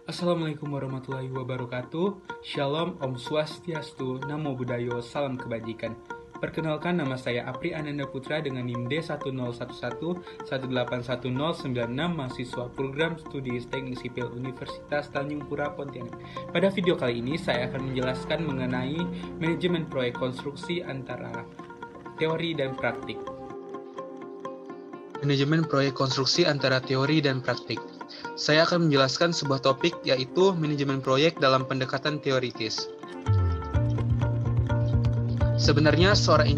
Assalamualaikum warahmatullahi wabarakatuh. Shalom, Om Swastiastu, Namo Buddhayo, Salam Kebajikan. Perkenalkan, nama saya Apri Ananda Putra dengan NIM D1011-1811096, mahasiswa program studi Teknik Sipil Universitas Tanjung Pura Pontianak. Pada video kali ini saya akan menjelaskan mengenai manajemen proyek konstruksi antara teori dan praktik. Manajemen proyek konstruksi antara teori dan praktik. Saya akan menjelaskan sebuah topik, yaitu manajemen proyek dalam pendekatan teoritis. Sebenarnya seorang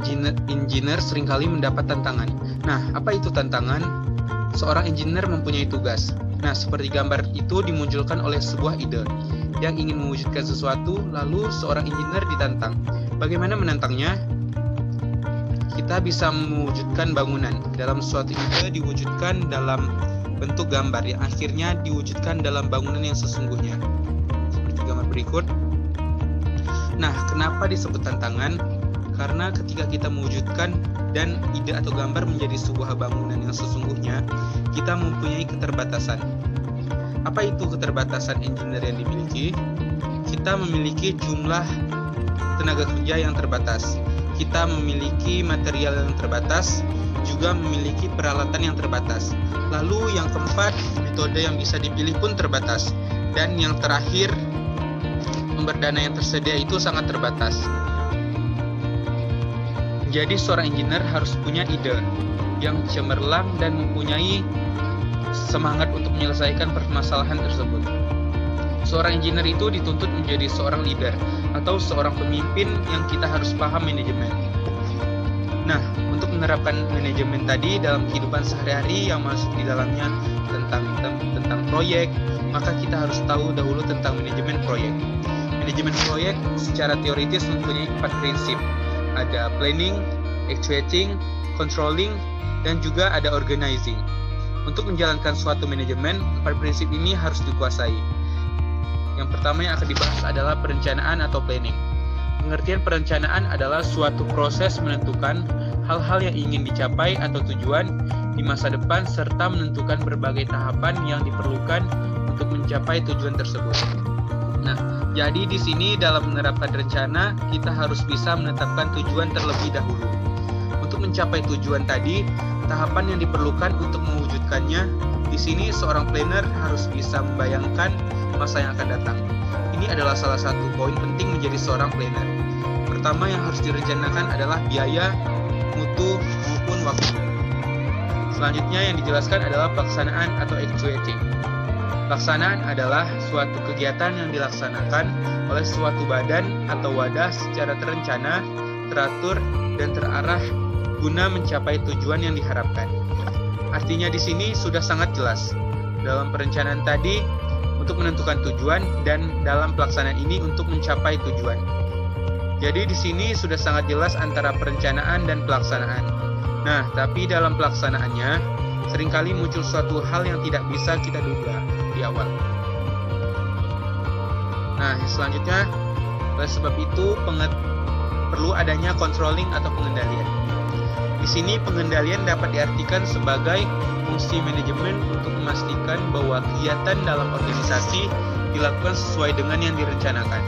engineer seringkali mendapat tantangan. Nah, apa itu tantangan? Seorang engineer mempunyai tugas. Nah, seperti gambar itu dimunculkan oleh sebuah ide yang ingin mewujudkan sesuatu, lalu seorang engineer ditantang. Bagaimana menantangnya? Kita bisa mewujudkan bangunan. Dalam suatu ide diwujudkan dalam bentuk gambar yang akhirnya diwujudkan dalam bangunan yang sesungguhnya. Seperti gambar berikut. Nah, kenapa disebut tantangan? Karena ketika kita mewujudkan dan ide atau gambar menjadi sebuah bangunan yang sesungguhnya, kita mempunyai keterbatasan. Apa itu keterbatasan engineer yang dimiliki? Kita memiliki jumlah tenaga kerja yang terbatas. Kita memiliki material yang terbatas, juga memiliki peralatan yang terbatas. Lalu yang keempat, metode yang bisa dipilih pun terbatas. Dan yang terakhir, sumber dana yang tersedia itu sangat terbatas. Jadi seorang engineer harus punya ide yang cemerlang dan mempunyai semangat untuk menyelesaikan permasalahan tersebut. Seorang engineer itu dituntut menjadi seorang leader atau seorang pemimpin yang kita harus paham manajemen. Nah, untuk menerapkan manajemen tadi dalam kehidupan sehari-hari yang masuk di dalamnya tentang proyek, maka kita harus tahu dahulu tentang manajemen proyek. Manajemen proyek secara teoritis mempunyai 4 prinsip. Ada planning, actuating, controlling, dan juga ada organizing. Untuk menjalankan suatu manajemen, 4 prinsip ini harus dikuasai. Yang pertama yang akan dibahas adalah perencanaan atau planning. Pengertian perencanaan adalah suatu proses menentukan hal-hal yang ingin dicapai atau tujuan di masa depan serta menentukan berbagai tahapan yang diperlukan untuk mencapai tujuan tersebut. Nah, jadi di sini dalam menerapkan rencana kita harus bisa menetapkan tujuan terlebih dahulu. Untuk mencapai tujuan tadi, tahapan yang diperlukan untuk mewujudkannya, di sini seorang planner harus bisa membayangkan masa yang akan datang. Ini adalah salah satu poin penting menjadi seorang planner. Pertama yang harus direncanakan adalah biaya, mutu, maupun waktu. Selanjutnya yang dijelaskan adalah pelaksanaan atau actuating. Pelaksanaan adalah suatu kegiatan yang dilaksanakan oleh suatu badan atau wadah secara terencana, teratur, dan terarah guna mencapai tujuan yang diharapkan. Artinya di sini sudah sangat jelas. Dalam perencanaan tadi untuk menentukan tujuan dan dalam pelaksanaan ini untuk mencapai tujuan. Jadi di sini sudah sangat jelas antara perencanaan dan pelaksanaan. Nah, tapi dalam pelaksanaannya seringkali muncul suatu hal yang tidak bisa kita duga di awal. Nah, selanjutnya oleh sebab itu perlu adanya controlling atau pengendalian. Di sini pengendalian dapat diartikan sebagai fungsi manajemen untuk memastikan bahwa kegiatan dalam organisasi dilakukan sesuai dengan yang direncanakan.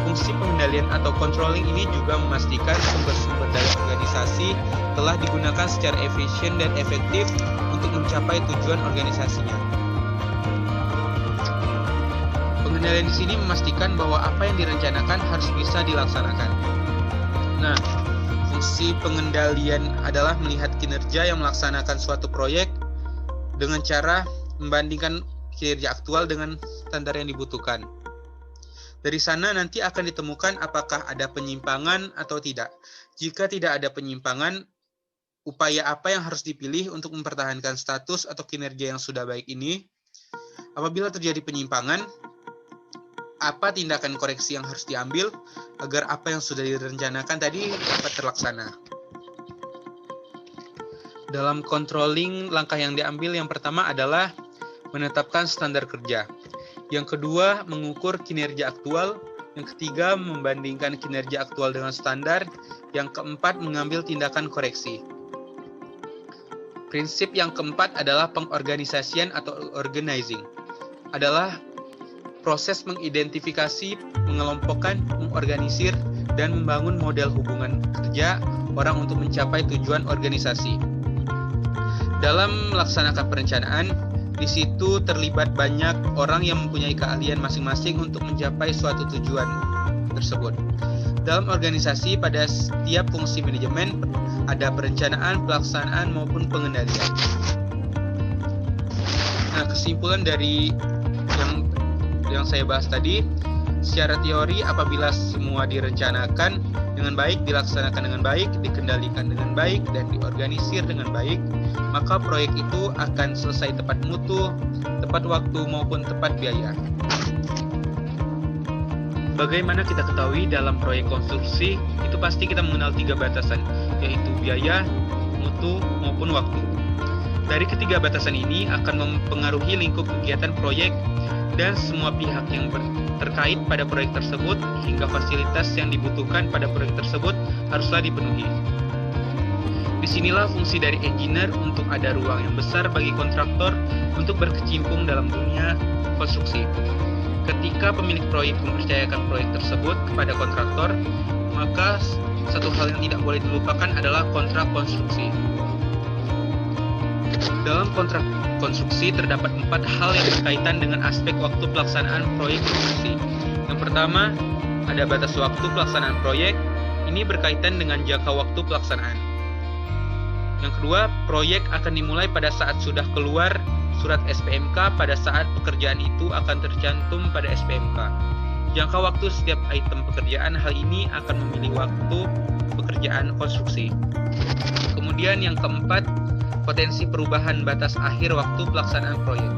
Fungsi pengendalian atau controlling ini juga memastikan sumber-sumber daya organisasi telah digunakan secara efisien dan efektif untuk mencapai tujuan organisasinya. Pengendalian di sini memastikan bahwa apa yang direncanakan harus bisa dilaksanakan. Nah, fungsi pengendalian adalah melihat kinerja yang melaksanakan suatu proyek dengan cara membandingkan kinerja aktual dengan standar yang dibutuhkan. Dari sana nanti akan ditemukan apakah ada penyimpangan atau tidak. Jika tidak ada penyimpangan, upaya apa yang harus dipilih untuk mempertahankan status atau kinerja yang sudah baik ini? Apabila terjadi penyimpangan, apa tindakan koreksi yang harus diambil agar apa yang sudah direncanakan tadi dapat terlaksana? Dalam controlling, langkah yang diambil yang pertama adalah menetapkan standar kerja. Yang kedua, mengukur kinerja aktual. Yang ketiga, membandingkan kinerja aktual dengan standar. Yang keempat, mengambil tindakan koreksi. Prinsip yang keempat adalah pengorganisasian atau organizing. Adalah proses mengidentifikasi, mengelompokkan, mengorganisir, dan membangun model hubungan kerja orang untuk mencapai tujuan organisasi. Dalam melaksanakan perencanaan, di situ terlibat banyak orang yang mempunyai keahlian masing-masing untuk mencapai suatu tujuan tersebut. Dalam organisasi, pada setiap fungsi manajemen ada perencanaan, pelaksanaan, maupun pengendalian. Nah, kesimpulan dari yang saya bahas tadi, secara teori apabila semua direncanakan dengan baik, dilaksanakan dengan baik, dikendalikan dengan baik, dan diorganisir dengan baik, maka proyek itu akan selesai tepat mutu, tepat waktu, maupun tepat biaya. Bagaimana kita ketahui dalam proyek konstruksi, itu pasti kita mengenal 3 batasan, yaitu biaya, mutu, maupun waktu. Dari ketiga batasan ini akan mempengaruhi lingkup kegiatan proyek dan semua pihak yang terkait pada proyek tersebut, hingga fasilitas yang dibutuhkan pada proyek tersebut haruslah dipenuhi. Disinilah fungsi dari engineer untuk ada ruang yang besar bagi kontraktor untuk berkecimpung dalam dunia konstruksi. Ketika pemilik proyek mempercayakan proyek tersebut kepada kontraktor, maka satu hal yang tidak boleh dilupakan adalah kontrak konstruksi. Dalam kontrak konstruksi terdapat 4 hal yang berkaitan dengan aspek waktu pelaksanaan proyek konstruksi. Yang pertama, ada batas waktu pelaksanaan proyek. Ini berkaitan dengan jangka waktu pelaksanaan. Yang kedua, proyek akan dimulai pada saat sudah keluar surat SPMK, pada saat pekerjaan itu akan tercantum pada SPMK. Jangka waktu setiap item pekerjaan, hal ini akan memilih waktu pekerjaan konstruksi. Kemudian yang keempat, potensi perubahan batas akhir waktu pelaksanaan proyek.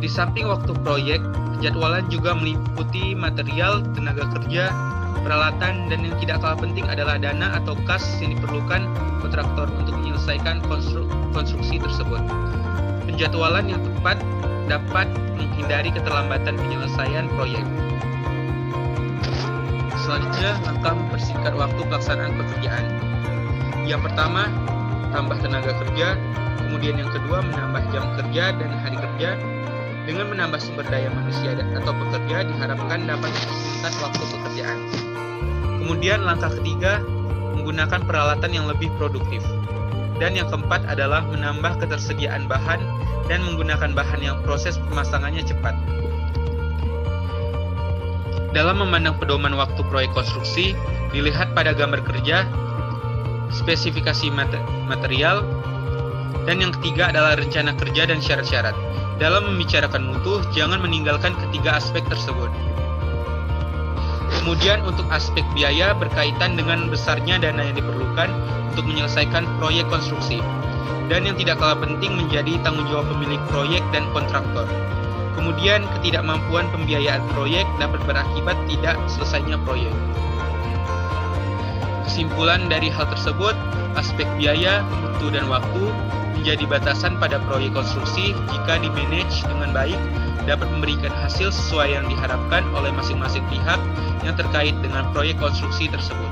Di samping waktu proyek, penjadwalan juga meliputi material, tenaga kerja, peralatan, dan yang tidak kalah penting adalah dana atau kas yang diperlukan kontraktor untuk menyelesaikan konstruksi tersebut. Penjadwalan yang tepat dapat menghindari keterlambatan penyelesaian proyek. Selanjutnya, langkah mempersingkat waktu pelaksanaan pekerjaan. Yang pertama, tambah tenaga kerja. Kemudian yang kedua, menambah jam kerja dan hari kerja. Dengan menambah sumber daya manusia atau pekerja, diharapkan dapat mempersingkat waktu pekerjaan. Kemudian langkah ketiga, menggunakan peralatan yang lebih produktif. Dan yang keempat adalah menambah ketersediaan bahan dan menggunakan bahan yang proses pemasangannya cepat. Dalam memandang pedoman waktu proyek konstruksi, dilihat pada gambar kerja, spesifikasi material, dan yang ketiga adalah rencana kerja dan syarat-syarat. Dalam membicarakan mutu, jangan meninggalkan ketiga aspek tersebut. Kemudian untuk aspek biaya berkaitan dengan besarnya dana yang diperlukan untuk menyelesaikan proyek konstruksi. Dan yang tidak kalah penting menjadi tanggung jawab pemilik proyek dan kontraktor. Kemudian ketidakmampuan pembiayaan proyek dapat berakibat tidak selesainya proyek. Kesimpulan dari hal tersebut, aspek biaya, mutu, dan waktu menjadi batasan pada proyek konstruksi. Jika dimanage dengan baik, dapat memberikan hasil sesuai yang diharapkan oleh masing-masing pihak yang terkait dengan proyek konstruksi tersebut.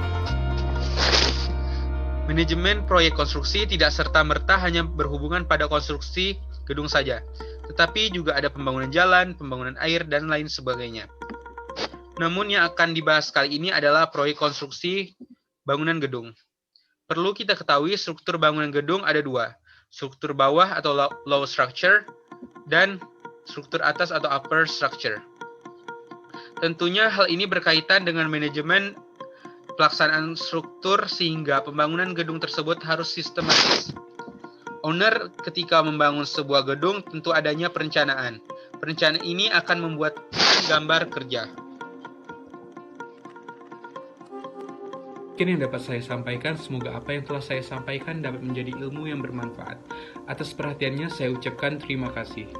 Manajemen proyek konstruksi tidak serta-merta hanya berhubungan pada konstruksi gedung saja, tetapi juga ada pembangunan jalan, pembangunan air, dan lain sebagainya. Namun yang akan dibahas kali ini adalah proyek konstruksi bangunan gedung. Perlu kita ketahui struktur bangunan gedung ada 2, struktur bawah atau low structure, dan struktur atas atau upper structure. Tentunya hal ini berkaitan dengan manajemen pelaksanaan struktur sehingga pembangunan gedung tersebut harus sistematis. Owner ketika membangun sebuah gedung tentu adanya perencanaan. Perencanaan ini akan membuat gambar kerja. Mungkin yang dapat saya sampaikan, semoga apa yang telah saya sampaikan dapat menjadi ilmu yang bermanfaat. Atas perhatiannya saya ucapkan terima kasih.